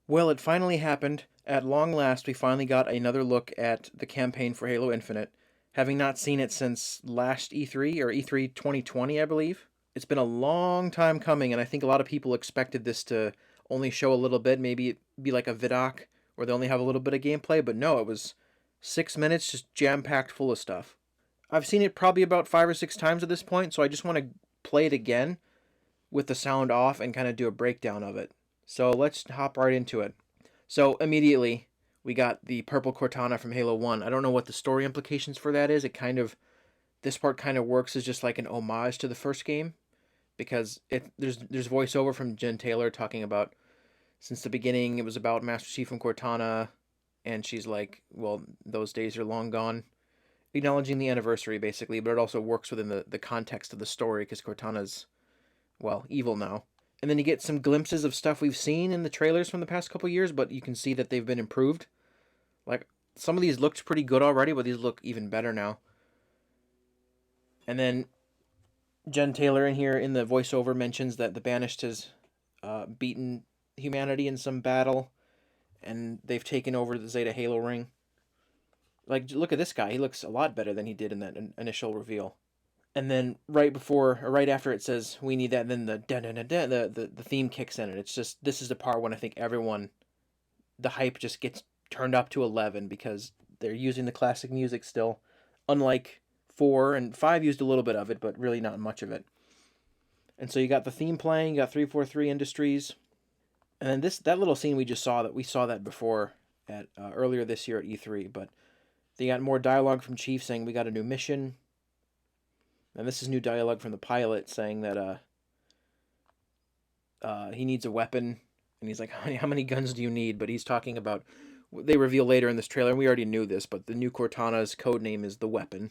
Well, it finally happened. At long last, we finally got another look at the campaign for Halo Infinite, having not seen it since last E3 or E3 2020, I believe. It's been a long time coming, and I think a lot of people expected this to only show a little bit, maybe it be like a vidoc where they only have a little bit of gameplay, but no, it was 6 minutes just jam packed full of stuff. I've seen it probably about 5 or 6 times at this point, so I just want to play it again with the sound off and kind of do a breakdown of it. So let's hop right into it. So immediately we got the purple Cortana from Halo 1. I don't know what the story implications for that is. This part kind of works as just like an homage to the first game because there's voiceover from Jen Taylor talking about since the beginning it was about Master Chief and Cortana, and she's like, well, those days are long gone, acknowledging the anniversary basically, but it also works within the context of the story because Cortana's, well, evil now. And then you get some glimpses of stuff we've seen in the trailers from the past couple years, but you can see that they've been improved. Like, some of these looked pretty good already, but these look even better now. And then Jen Taylor in here in the voiceover mentions that the Banished has beaten humanity in some battle, and they've taken over the Zeta Halo ring. Like, look at this guy. He looks a lot better than he did in that initial reveal. And then right after it says we need that, and then the theme kicks in, and it's just this is the part when I think the hype just gets turned up to 11 because they're using the classic music still, unlike 4 and 5 used a little bit of it, but really not much of it. And so you got the theme playing, you got 343 Industries, and then that little scene we saw that before at earlier this year at E3, but they got more dialogue from Chief saying we got a new mission. And this is new dialogue from the pilot saying that he needs a weapon, and he's like, how many guns do you need? But he's talking about, they reveal later in this trailer, and we already knew this, but the new Cortana's code name is the Weapon.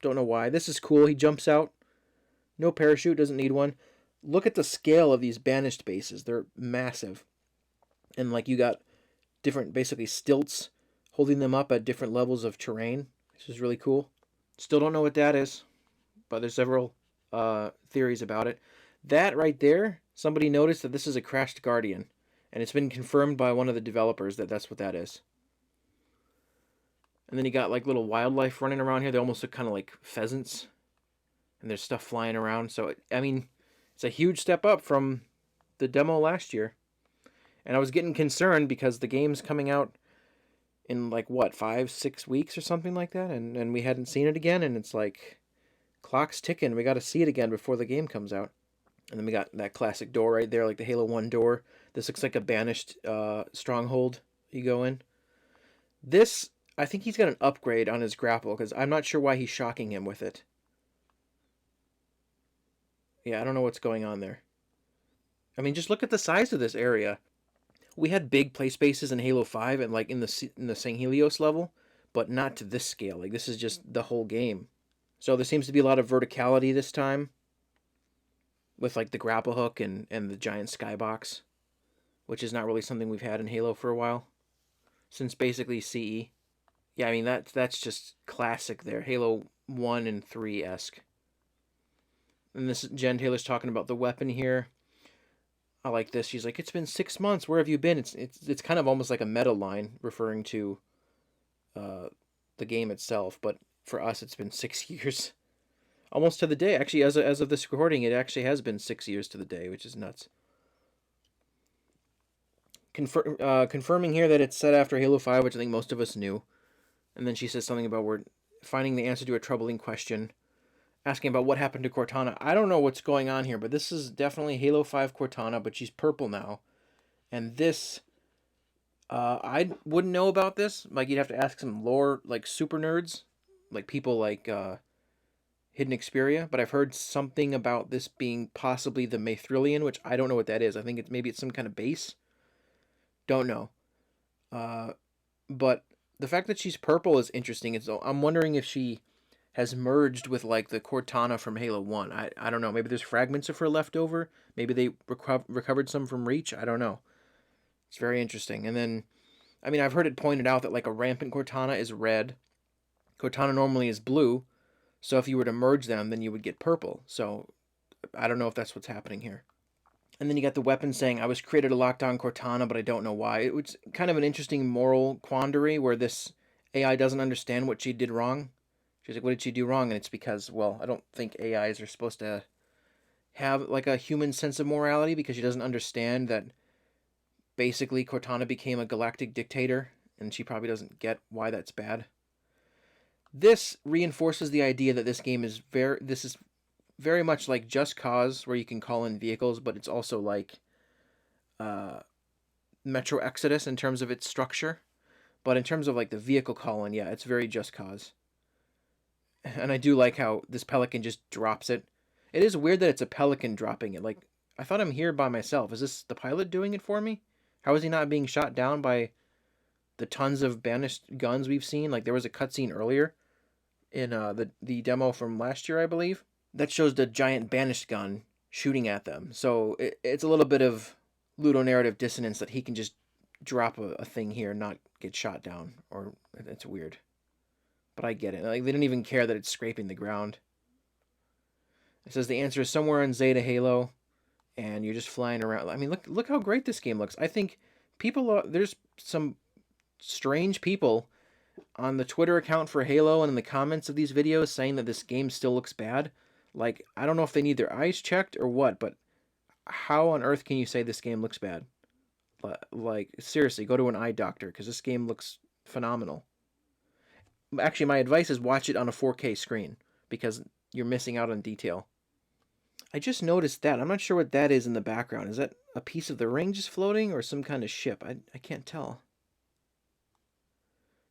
Don't know why. This is cool. He jumps out. No parachute, doesn't need one. Look at the scale of these Banished bases. They're massive. And like you got different, basically stilts holding them up at different levels of terrain, which is really cool. Still don't know what that is, but there's several theories about it. That right there, somebody noticed that this is a crashed Guardian, and it's been confirmed by one of the developers that that's what that is. And then you got like little wildlife running around here. They almost look kind of like pheasants, and there's stuff flying around. So I mean, it's a huge step up from the demo last year. And I was getting concerned because the game's coming out in like what 5-6 weeks or something like that, and we hadn't seen it again, and it's like clock's ticking. We got to see it again before the game comes out. And then we got that classic door right there, like the Halo 1 door. This looks like a Banished stronghold you go in. This, I think he's got an upgrade on his grapple, because I'm not sure why he's shocking him with it. Yeah, I don't know what's going on there. I mean, just look at the size of this area. We had big play spaces in Halo 5 and like in the St. Helios level, but not to this scale. Like, this is just the whole game. So there seems to be a lot of verticality this time, with like the grapple hook and the giant skybox, which is not really something we've had in Halo for a while, since basically CE. Yeah, I mean that's just classic there, Halo 1 and 3 esque. And this Jen Taylor's talking about the weapon here. I like this. She's like, "It's been 6 months. Where have you been?" It's kind of almost like a meta line referring to uh, the game itself, but for us, it's been 6 years, almost to the day. Actually, as of this recording, it actually has been 6 years to the day, which is nuts. Confirming here that it's set after Halo 5, which I think most of us knew. And then she says something about we're finding the answer to a troubling question, asking about what happened to Cortana. I don't know what's going on here, but this is definitely Halo 5 Cortana, but she's purple now. And this, I wouldn't know about this. Like, you'd have to ask some lore, like, super nerds, like people like Hidden Xperia, but I've heard something about this being possibly the Maethrillian, which I don't know what that is. I think maybe it's some kind of base. Don't know. But the fact that she's purple is interesting. I'm wondering if she has merged with like the Cortana from Halo 1. I don't know. Maybe there's fragments of her left over. Maybe they recovered some from Reach. I don't know. It's very interesting. And then, I mean, I've heard it pointed out that like a rampant Cortana is red. Cortana normally is blue. So if you were to merge them, then you would get purple. So I don't know if that's what's happening here. And then you got the weapon saying, I was created to lock down Cortana, but I don't know why. It was kind of an interesting moral quandary where this AI doesn't understand what she did wrong. She's like, what did she do wrong? And it's because, well, I don't think AIs are supposed to have like a human sense of morality, because she doesn't understand that basically Cortana became a galactic dictator, and she probably doesn't get why that's bad. This reinforces the idea that this is very much like Just Cause, where you can call in vehicles, but it's also like Metro Exodus in terms of its structure. But in terms of like the vehicle call-in, yeah, it's very Just Cause. And I do like how this Pelican just drops it. It is weird that it's a Pelican dropping it. Like, I thought I'm here by myself. Is this the pilot doing it for me? How is he not being shot down by the tons of banished guns we've seen? Like, there was a cutscene earlier in the demo from last year, I believe, that shows the giant banished gun shooting at them. So it's a little bit of ludonarrative dissonance that he can just drop a thing here and not get shot down. Or it's weird. But I get it. Like, they didn't even care that it's scraping the ground. It says the answer is somewhere in Zeta Halo, and you're just flying around. I mean, look how great this game looks. I think there's some strange people on the Twitter account for Halo and in the comments of these videos saying that this game still looks bad. Like, I don't know if they need their eyes checked or what, but how on earth can you say this game looks bad? Like, seriously, go to an eye doctor, because this game looks phenomenal. Actually, my advice is watch it on a 4K screen, because you're missing out on detail. I just noticed that. I'm not sure what that is in the background. Is that a piece of the ring just floating, or some kind of ship? I can't tell.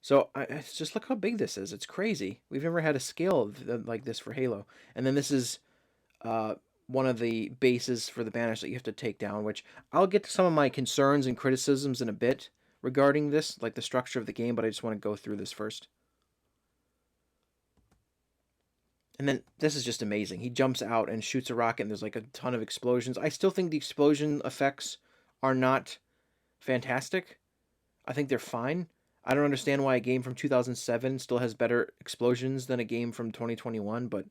So I just look how big this is. It's crazy. We've never had a scale like this for Halo. And then this is one of the bases for the Banished that you have to take down, which I'll get to some of my concerns and criticisms in a bit regarding this, like the structure of the game, but I just want to go through this first. And then this is just amazing. He jumps out and shoots a rocket, and there's like a ton of explosions. I still think the explosion effects are not fantastic. I think they're fine. I don't understand why a game from 2007 still has better explosions than a game from 2021, but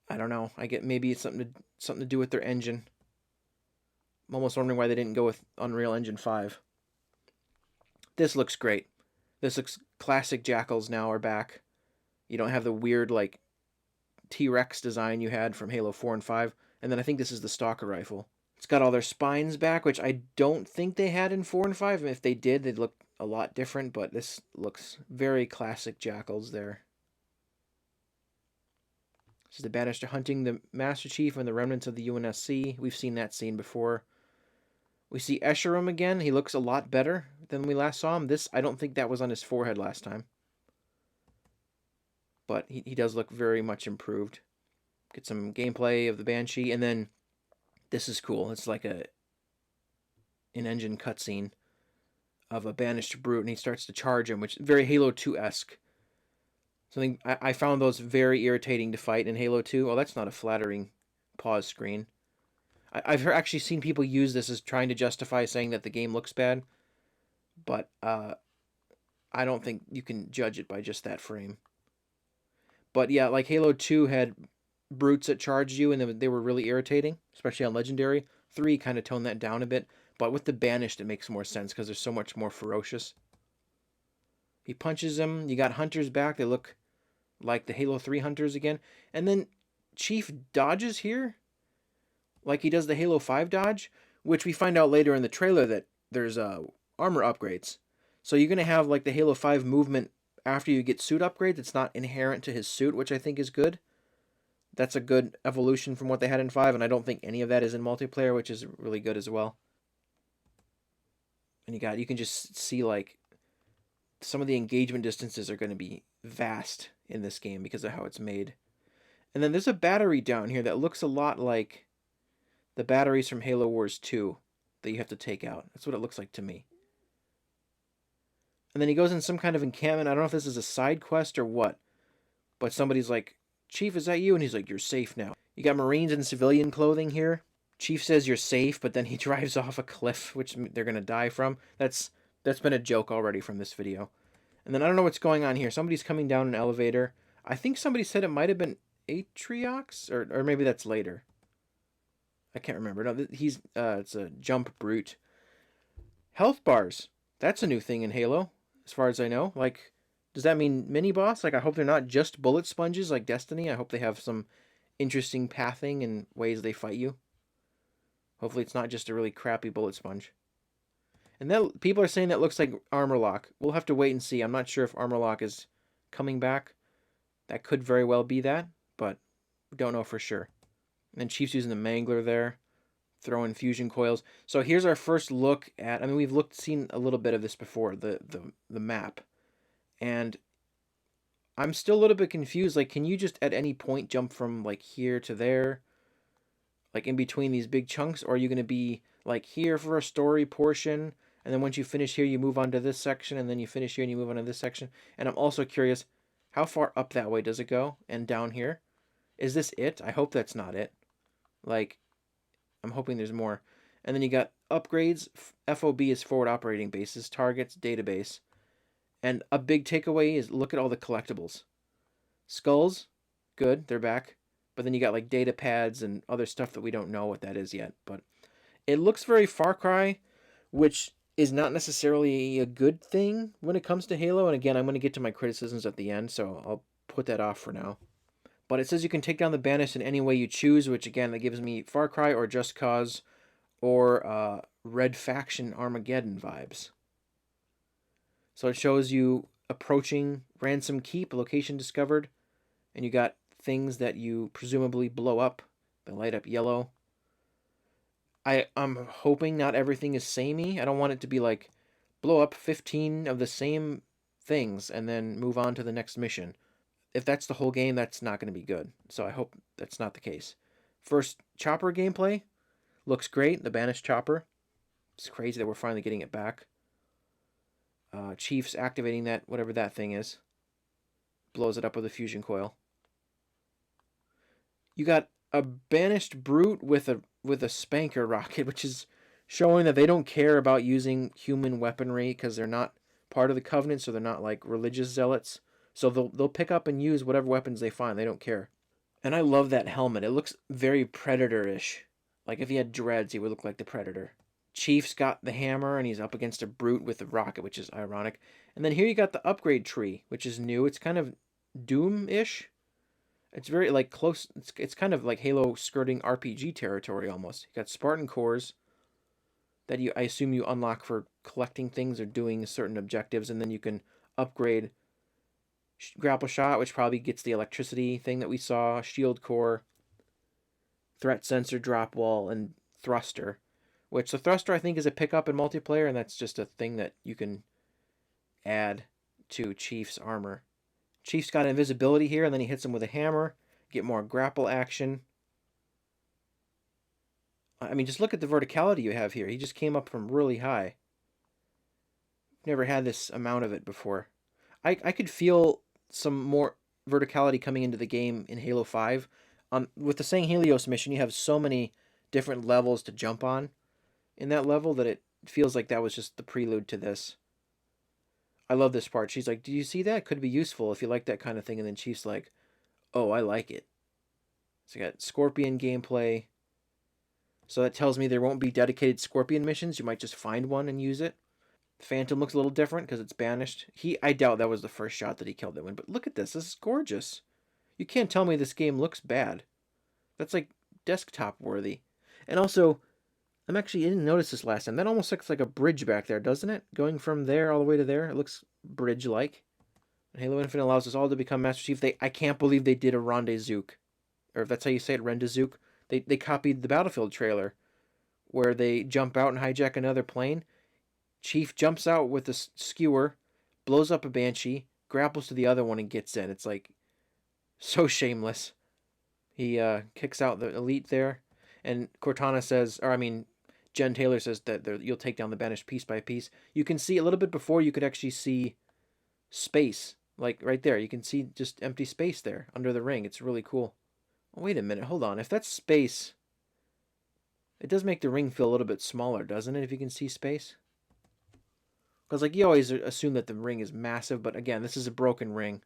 I don't know. I get maybe it's something to do with their engine. I'm almost wondering why they didn't go with Unreal Engine 5. This looks great. This looks classic. Jackals now are back. You don't have the weird like T-Rex design you had from Halo 4 and 5. And then I think this is the Stalker rifle. It's got all their spines back, which I don't think they had in 4 and 5. If they did, they'd look a lot different, but this looks very classic Jackals there. This is the Banished hunting the Master Chief and the remnants of the UNSC. We've seen that scene before. We see Escharum again. He looks a lot better than we last saw him. I don't think that was on his forehead last time. But he does look very much improved. Get some gameplay of the Banshee, and then this is cool. It's like an in-engine cutscene of a banished brute, and he starts to charge him, which is very Halo 2-esque. Something I found those very irritating to fight in Halo 2. Oh, that's not a flattering pause screen. I've actually seen people use this as trying to justify saying that the game looks bad, but I don't think you can judge it by just that frame. But yeah, like Halo 2 had brutes that charged you, and they were really irritating, especially on Legendary. 3 kind of toned that down a bit, but with the Banished it makes more sense because they're so much more ferocious. He punches them. You got hunters back. They look like the Halo 3 hunters again. And then Chief dodges here, like he does the Halo 5 dodge, which we find out later in the trailer that there's armor upgrades. So you're going to have like the Halo 5 movement after you get suit upgrades. It's not inherent to his suit, which I think is good. That's a good evolution from what they had in 5, and I don't think any of that is in multiplayer, which is really good as well. And you can just see like some of the engagement distances are going to be vast in this game because of how it's made. And then there's a battery down here that looks a lot like the batteries from Halo Wars 2 that you have to take out. That's what it looks like to me. And then he goes in some kind of encampment. I don't know if this is a side quest or what, but somebody's like, Chief, is that you? And he's like, you're safe now. You got Marines in civilian clothing here. Chief says you're safe, but then he drives off a cliff, which they're going to die from. That's been a joke already from this video. And then I don't know what's going on here. Somebody's coming down an elevator. I think somebody said it might have been Atriox, or maybe that's later. I can't remember. No, he's it's a jump brute. Health bars. That's a new thing in Halo, as far as I know. Like, does that mean mini boss? Like, I hope they're not just bullet sponges like Destiny. I hope they have some interesting pathing and ways they fight you. Hopefully, it's not just a really crappy bullet sponge. And that people are saying that looks like armor lock. We'll have to wait and see. I'm not sure if armor lock is coming back. That could very well be that, but we don't know for sure. And then Chief's using the Mangler there, throwing fusion coils. So here's our first look at. I mean, we've seen a little bit of this before, the map, and I'm still a little bit confused. Like, can you just at any point jump from like here to there, like in between these big chunks, or are you going to be like here for a story portion, and then once you finish here, you move on to this section, and then you finish here and you move on to this section? And I'm also curious, how far up that way does it go, and down here? Is this it? I hope that's not it. Like, I'm hoping there's more. And then you got upgrades. FOB is forward operating bases, targets, database. And a big takeaway is look at all the collectibles. Skulls, good, they're back. But then you got like data pads and other stuff that we don't know what that is yet. But it looks very Far Cry, which is not necessarily a good thing when it comes to Halo. And again, I'm going to get to my criticisms at the end, so I'll put that off for now. But it says you can take down the Banished in any way you choose, which again, that gives me Far Cry or Just Cause or Red Faction Armageddon vibes. So it shows you approaching Ransom Keep, a location discovered, and you got things that you presumably blow up. They light up yellow. I'm hoping not everything is samey. I don't want it to be like blow up 15 of the same things and then move on to the next mission. If that's the whole game, that's not going to be good. So I hope that's not the case. First chopper gameplay looks great. The Banished chopper. It's crazy that we're finally getting it back. Chief's activating that, whatever that thing is. Blows it up with a fusion coil. You got a Banished brute with a spanker rocket, which is showing that they don't care about using human weaponry because they're not part of the Covenant, so they're not like religious zealots. So they'll pick up and use whatever weapons they find. They don't care. And I love that helmet. It looks very Predator-ish. Like if he had dreads, he would look like the Predator. Chief's got the hammer and he's up against a brute with a rocket, which is ironic. And then here you got the upgrade tree, which is new. It's kind of Doom-ish. It's very like close. It's kind of like Halo skirting RPG territory almost. You got Spartan cores that I assume you unlock for collecting things or doing certain objectives, and then you can upgrade grapple shot, which probably gets the electricity thing that we saw, shield core, threat sensor, drop wall, and thruster. Which the thruster I think is a pickup in multiplayer, and that's just a thing that you can add to Chief's armor. Chief's got invisibility here, and then he hits him with a hammer, get more grapple action. I mean, just look at the verticality you have here. He just came up from really high. Never had this amount of it before. I could feel some more verticality coming into the game in Halo 5. With the Sang Helios mission, you have so many different levels to jump on in that level that it feels like that was just the prelude to this. I love this part. She's like, "Do you see that? Could be useful if you like that kind of thing." And then Chief's like, "Oh, I like it." So you got Scorpion gameplay. So that tells me there won't be dedicated Scorpion missions. You might just find one and use it. Phantom looks a little different because it's Banished. I doubt that was the first shot that he killed that one. But look at this. This is gorgeous. You can't tell me this game looks bad. That's like desktop worthy. And also, I didn't notice this last time. That almost looks like a bridge back there, doesn't it? Going from there all the way to there. It looks bridge-like. And Halo Infinite allows us all to become Master Chief. I can't believe they did a Rendezvous. Or if that's how you say it, Rendezvous. They copied the Battlefield trailer where they jump out and hijack another plane. Chief jumps out with a skewer, blows up a Banshee, grapples to the other one and gets in. It's like so shameless. He kicks out the elite there. And Cortana says, Jen Taylor says that you'll take down the Banished piece by piece. You can see a little bit before you could actually see space. Like right there. You can see just empty space there under the ring. It's really cool. Oh, wait a minute. Hold on. If that's space, it does make the ring feel a little bit smaller, doesn't it? If you can see space. Because like you always assume that the ring is massive. But again, this is a broken ring.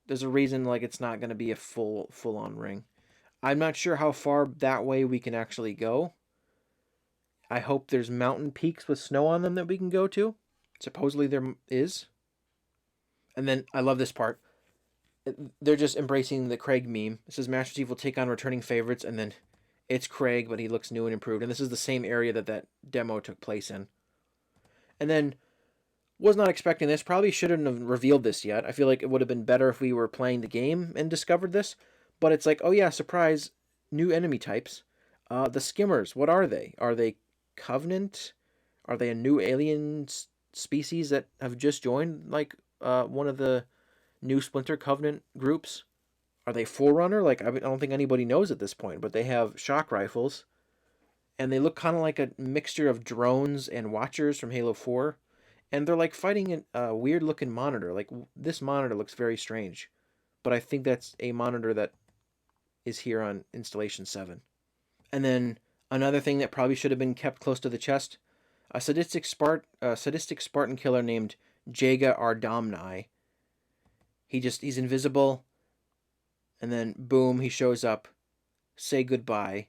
There's a reason like it's not going to be a full-on ring. I'm not sure how far that way we can actually go. I hope there's mountain peaks with snow on them that we can go to. Supposedly there is. And then I love this part. They're just embracing the Craig meme. It says Master Chief will take on returning favorites, and then it's Craig, but he looks new and improved. And this is the same area that demo took place in. And then was not expecting this. Probably shouldn't have revealed this yet. I feel like it would have been better if we were playing the game and discovered this. But it's like, oh yeah, surprise, new enemy types. The Skimmers, what are they? Are they Covenant? Are they a new alien species that have just joined, like, one of the new Splinter Covenant groups? Are they Forerunner? Like, I don't think anybody knows at this point, but they have shock rifles. And they look kind of like a mixture of drones and Watchers from Halo 4. And they're like fighting a weird looking monitor. Like, this monitor looks very strange. But I think that's a monitor that is here on Installation 7. And then another thing that probably should have been kept close to the chest, a sadistic Spartan killer named Jaga Ardamni. He's invisible, and then boom, he shows up. Say goodbye.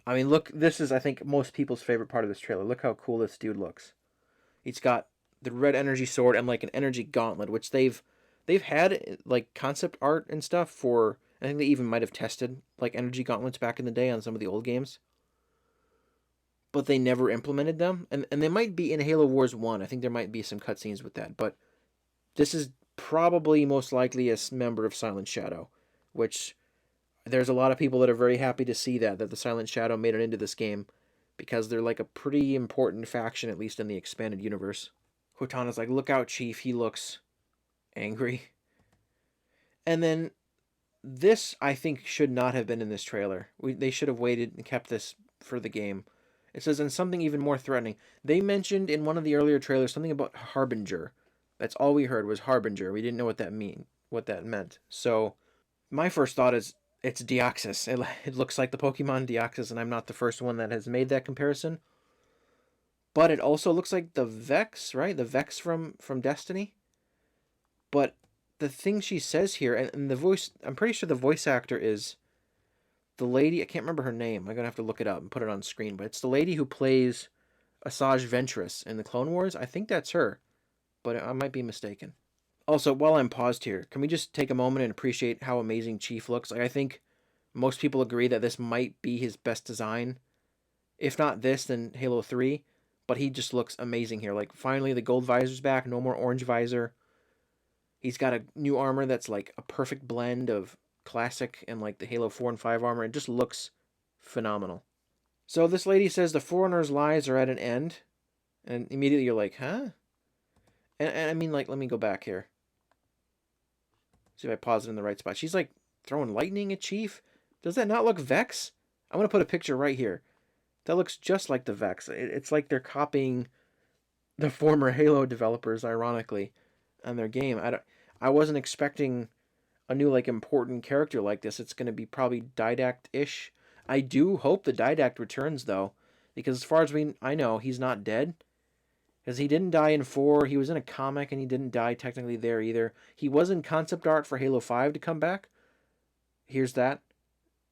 I mean, look, this is, I think, most people's favorite part of this trailer. Look how cool this dude looks. He's got the red energy sword and like an energy gauntlet, which they've had like concept art and stuff for. I think they even might have tested like energy gauntlets back in the day on some of the old games, but they never implemented them. And they might be in Halo Wars 1. I think there might be some cutscenes with that, but this is probably most likely a member of Silent Shadow, which there's a lot of people that are very happy to see that the Silent Shadow made it into this game, because they're like a pretty important faction, at least in the expanded universe. Cortana's like, look out, Chief, he looks angry. And then this, I think, should not have been in this trailer. They should have waited and kept this for the game. It says, and something even more threatening. They mentioned in one of the earlier trailers something about Harbinger. That's all we heard was Harbinger. We didn't know what that meant. So my first thought is it's Deoxys. It looks like the Pokemon Deoxys, and I'm not the first one that has made that comparison. But it also looks like the Vex, right? The Vex from Destiny. But the thing she says here, and the voice, I'm pretty sure the voice actor is the lady, I can't remember her name. I'm going to have to look it up and put it on screen. But it's the lady who plays Asajj Ventress in the Clone Wars. I think that's her, but I might be mistaken. Also, while I'm paused here, can we just take a moment and appreciate how amazing Chief looks? Like, I think most people agree that this might be his best design. If not this, then Halo 3. But he just looks amazing here. Like, finally, the gold visor's back. No more orange visor. He's got a new armor that's like a perfect blend of classic and like the Halo 4 and 5 armor. It just looks phenomenal. So this lady says the Forerunner's lives are at an end. And immediately you're like, huh? And I mean, like, let me go back here. See if I pause it in the right spot. She's like throwing lightning at Chief. Does that not look Vex? I'm going to put a picture right here. That looks just like the Vex. It's like they're copying the former Halo developers, ironically, on their game. I wasn't expecting a new, like, important character like this. It's going to be probably Didact-ish. I do hope the Didact returns, though, because as far as I know, he's not dead. Because he didn't die in 4, he was in a comic, and he didn't die technically there either. He was in concept art for Halo 5 to come back. Here's that.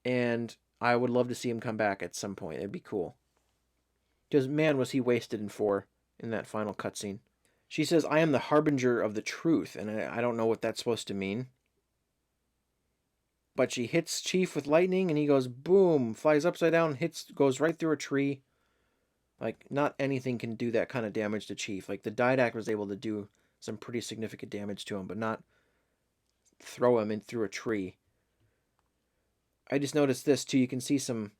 And I would love to see him come back at some point. It'd be cool. Because, man, was he wasted in 4 in that final cutscene. She says, I am the harbinger of the truth, and I don't know what that's supposed to mean. But she hits Chief with lightning, and he goes boom, flies upside down, goes right through a tree. Like, not anything can do that kind of damage to Chief. Like, the Didact was able to do some pretty significant damage to him, but not throw him in through a tree. I just noticed this, too. You can see some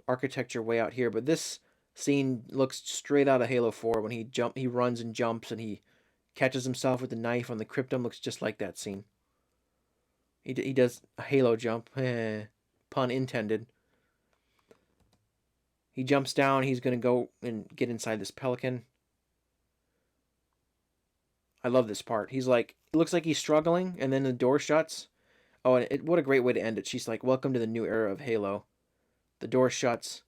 architecture way out here, but this scene looks straight out of Halo 4 when he runs and jumps, and he catches himself with the knife on the Cryptum. Looks just like that scene. He does a Halo jump. Pun intended. He jumps down. He's going to go and get inside this Pelican. I love this part. He's like, it looks like he's struggling, and then the door shuts. Oh, and what a great way to end it. She's like, welcome to the new era of Halo. The door shuts.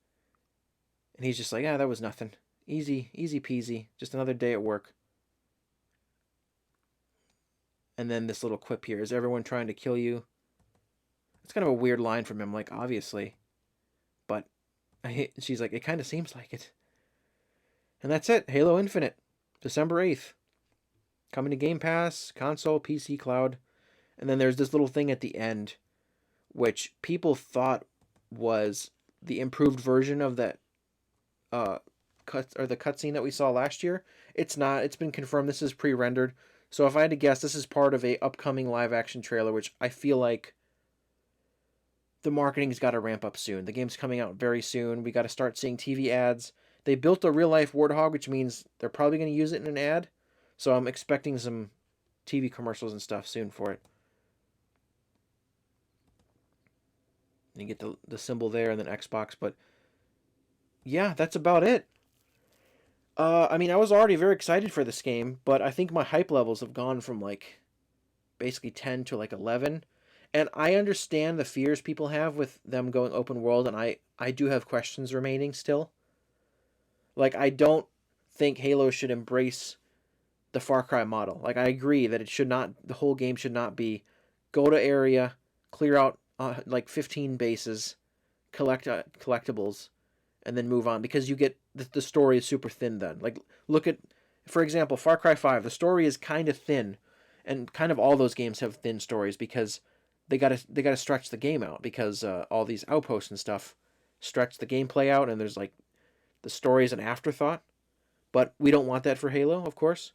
And he's just like, that was nothing. Easy peasy. Just another day at work. And then this little quip here. Is everyone trying to kill you? It's kind of a weird line from him, like, obviously. But she's like, it kind of seems like it. And that's it. Halo Infinite, December 8th. Coming to Game Pass, console, PC, cloud. And then there's this little thing at the end, which people thought was the improved version of that the cutscene that we saw last year. It's not. It's been confirmed. This is pre-rendered. So if I had to guess, this is part of a upcoming live action trailer, which I feel like the marketing's got to ramp up soon. The game's coming out very soon. We got to start seeing TV ads. They built a real life warthog, which means they're probably going to use it in an ad. So I'm expecting some TV commercials and stuff soon for it. You get the symbol there and then Xbox, but yeah, that's about it. I mean, I was already very excited for this game, but I think my hype levels have gone from like basically 10 to like 11. And I understand the fears people have with them going open world, and I do have questions remaining still. Like, I don't think Halo should embrace the Far Cry model. Like, I agree that it should not, the whole game should not be go to area, clear out like 15 bases, collect collectibles, and then move on, because you get the story is super thin then. Like, look at, for example, Far Cry 5. The story is kind of thin, and kind of all those games have thin stories because they gotta stretch the game out, because all these outposts and stuff stretch the gameplay out, and there's like the story is an afterthought. But we don't want that for Halo, of course.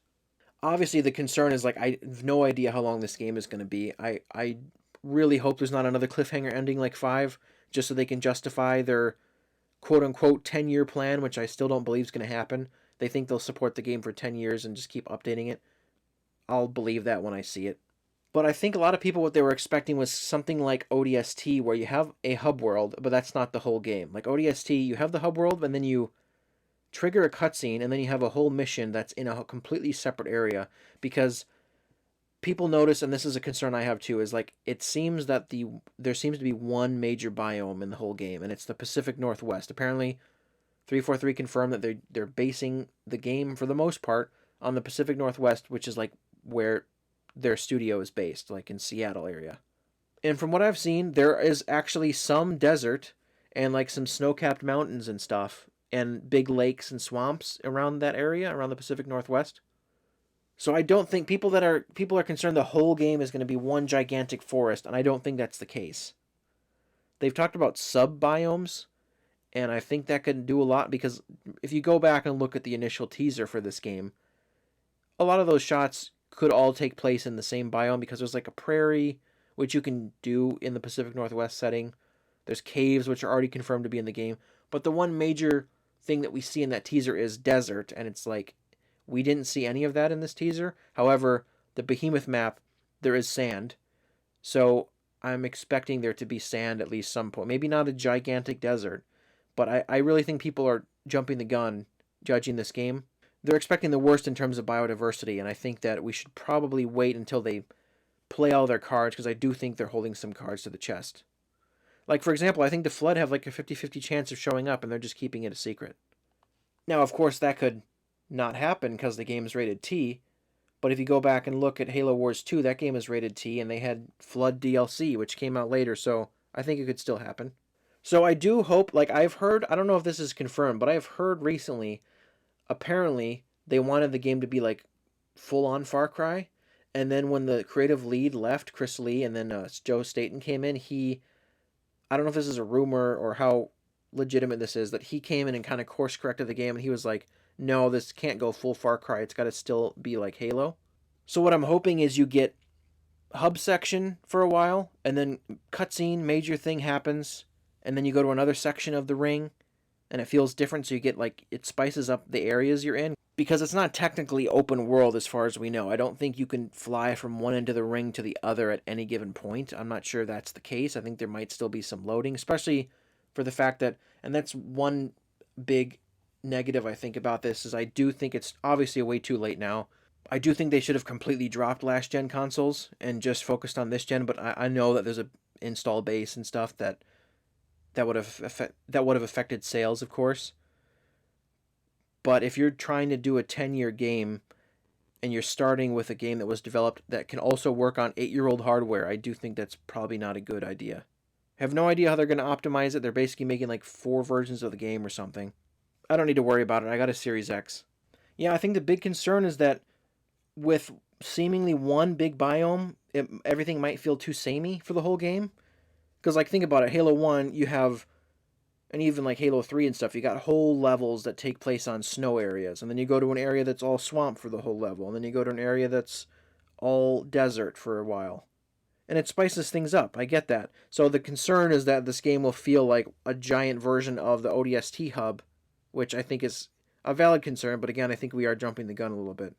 Obviously, the concern is like I have no idea how long this game is going to be. I really hope there's not another cliffhanger ending like 5, just so they can justify their quote unquote 10-year plan, which I still don't believe is going to happen. They think they'll support the game for 10 years and just keep updating it. I'll believe that when I see it. But I think a lot of people, what they were expecting was something like ODST, where you have a hub world, but that's not the whole game. Like ODST, you have the hub world, and then you trigger a cutscene, and then you have a whole mission that's in a completely separate area. Because people notice, and this is a concern I have too, is like it seems that there seems to be one major biome in the whole game, and it's the Pacific Northwest. Apparently, 343 confirmed that they're basing the game for the most part on the Pacific Northwest, which is like where their studio is based, like in Seattle area. And from what I've seen, there is actually some desert and like some snow-capped mountains and stuff and big lakes and swamps around that area, around the Pacific Northwest. So I don't think people are concerned the whole game is going to be one gigantic forest, and I don't think that's the case. They've talked about sub-biomes, and I think that could do a lot, because if you go back and look at the initial teaser for this game, a lot of those shots could all take place in the same biome, because there's like a prairie, which you can do in the Pacific Northwest setting. There's caves, which are already confirmed to be in the game. But the one major thing that we see in that teaser is desert, and it's like, we didn't see any of that in this teaser. However, the Behemoth map, there is sand. So I'm expecting there to be sand at least some point. Maybe not a gigantic desert, but I really think people are jumping the gun judging this game. They're expecting the worst in terms of biodiversity, and I think that we should probably wait until they play all their cards, because I do think they're holding some cards to the chest. Like, for example, I think the Flood have like a 50-50 chance of showing up, and they're just keeping it a secret. Now, of course, that could not happen because the game is rated T, but if you go back and look at Halo Wars 2, that game is rated T, and they had Flood DLC, which came out later, so I think it could still happen. So I do hope, like I've heard, I don't know if this is confirmed, but I've heard recently, apparently, they wanted the game to be like full-on Far Cry, and then when the creative lead left, Chris Lee, and then Joe Staten came in, I don't know if this is a rumor or how legitimate this is, that he came in and kind of course corrected the game, and he was like, no, this can't go full Far Cry. It's got to still be like Halo. So what I'm hoping is you get hub section for a while, and then cutscene, major thing happens, and then you go to another section of the ring, and it feels different, so you get like, it spices up the areas you're in. Because it's not technically open world as far as we know. I don't think you can fly from one end of the ring to the other at any given point. I'm not sure that's the case. I think there might still be some loading, especially for the fact that, and that's one big negative I think about this, is I do think it's obviously way too late now. I do think they should have completely dropped last gen consoles and just focused on this gen, but I know that there's a install base and stuff that would have affected sales, of course. But if you're trying to do a 10-year game and you're starting with a game that was developed that can also work on 8-year-old hardware, I do think that's probably not a good idea. Have no idea how they're going to optimize it. They're basically making like 4 versions of the game or something. I don't need to worry about it. I got a Series X. Yeah, I think the big concern is that with seemingly one big biome, everything might feel too samey for the whole game. Because, like, think about it. Halo 1, you have, and even like Halo 3 and stuff, you got whole levels that take place on snow areas. And then you go to an area that's all swamp for the whole level. And then you go to an area that's all desert for a while. And it spices things up. I get that. So the concern is that this game will feel like a giant version of the ODST hub, which I think is a valid concern, but again, I think we are jumping the gun a little bit.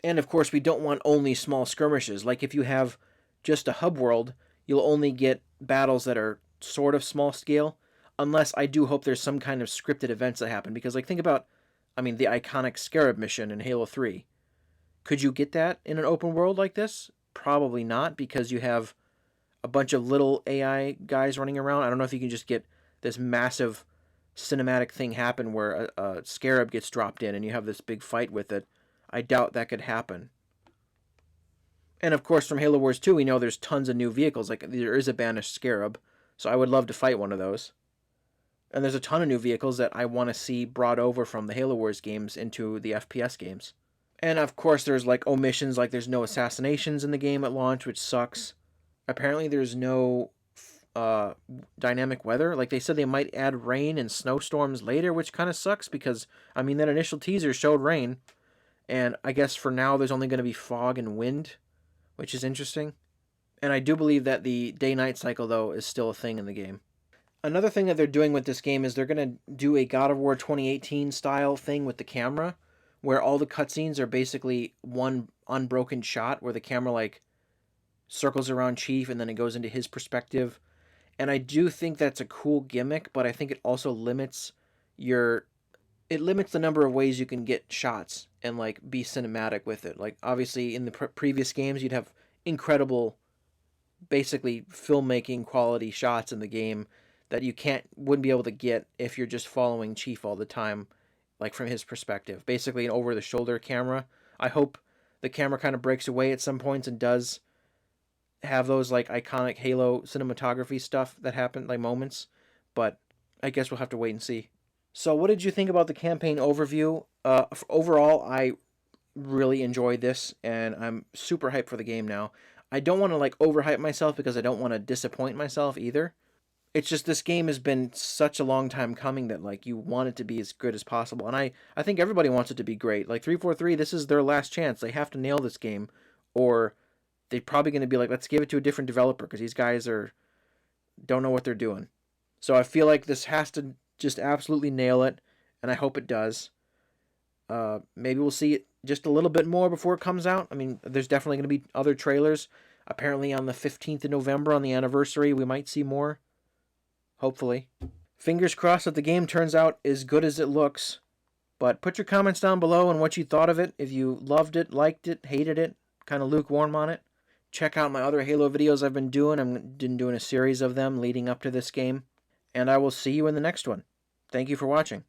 And of course, we don't want only small skirmishes. Like if you have just a hub world, you'll only get battles that are sort of small scale, unless I do hope there's some kind of scripted events that happen. Because, like, think about, I mean, the iconic Scarab mission in Halo 3. Could you get that in an open world like this? Probably not, because you have a bunch of little AI guys running around. I don't know if you can just get this massive cinematic thing happen where a Scarab gets dropped in and you have this big fight with it. I doubt that could happen. And of course, from Halo Wars 2, we know there's tons of new vehicles. Like, there is a banished Scarab, so I would love to fight one of those. And there's a ton of new vehicles that I want to see brought over from the Halo Wars games into the FPS games. And of course, there's like omissions, like there's no assassinations in the game at launch, which sucks. Apparently, there's no dynamic weather. Like, they said they might add rain and snowstorms later, which kind of sucks because, I mean, that initial teaser showed rain. And I guess for now, there's only going to be fog and wind, which is interesting. And I do believe that the day-night cycle, though, is still a thing in the game. Another thing that they're doing with this game is they're going to do a God of War 2018 style thing with the camera, where all the cutscenes are basically one unbroken shot where the camera, like, circles around Chief and then it goes into his perspective. And I do think that's a cool gimmick, but I think it also limits it limits the number of ways you can get shots and, like, be cinematic with it. Like, obviously in the previous games you'd have incredible, basically filmmaking quality shots in the game that you wouldn't be able to get if you're just following Chief all the time, like from his perspective. Basically an over the shoulder camera. I hope the camera kind of breaks away at some points and does have those like iconic Halo cinematography stuff that happen, like moments, but I guess we'll have to wait and see. So what did you think about the campaign overview? Overall, I really enjoyed this, and I'm super hyped for the game now. I don't want to like overhype myself because I don't want to disappoint myself either. It's just this game has been such a long time coming that like you want it to be as good as possible, and I think everybody wants it to be great. Like 343, this is their last chance. They have to nail this game, or they're probably going to be like, let's give it to a different developer because these guys don't know what they're doing. So I feel like this has to just absolutely nail it, and I hope it does. Maybe we'll see it just a little bit more before it comes out. I mean, there's definitely going to be other trailers. Apparently on the 15th of November, on the anniversary, we might see more. Hopefully. Fingers crossed that the game turns out as good as it looks. But put your comments down below on what you thought of it. If you loved it, liked it, hated it, kind of lukewarm on it. Check out my other Halo videos I've been doing. I've been doing a series of them leading up to this game. And I will see you in the next one. Thank you for watching.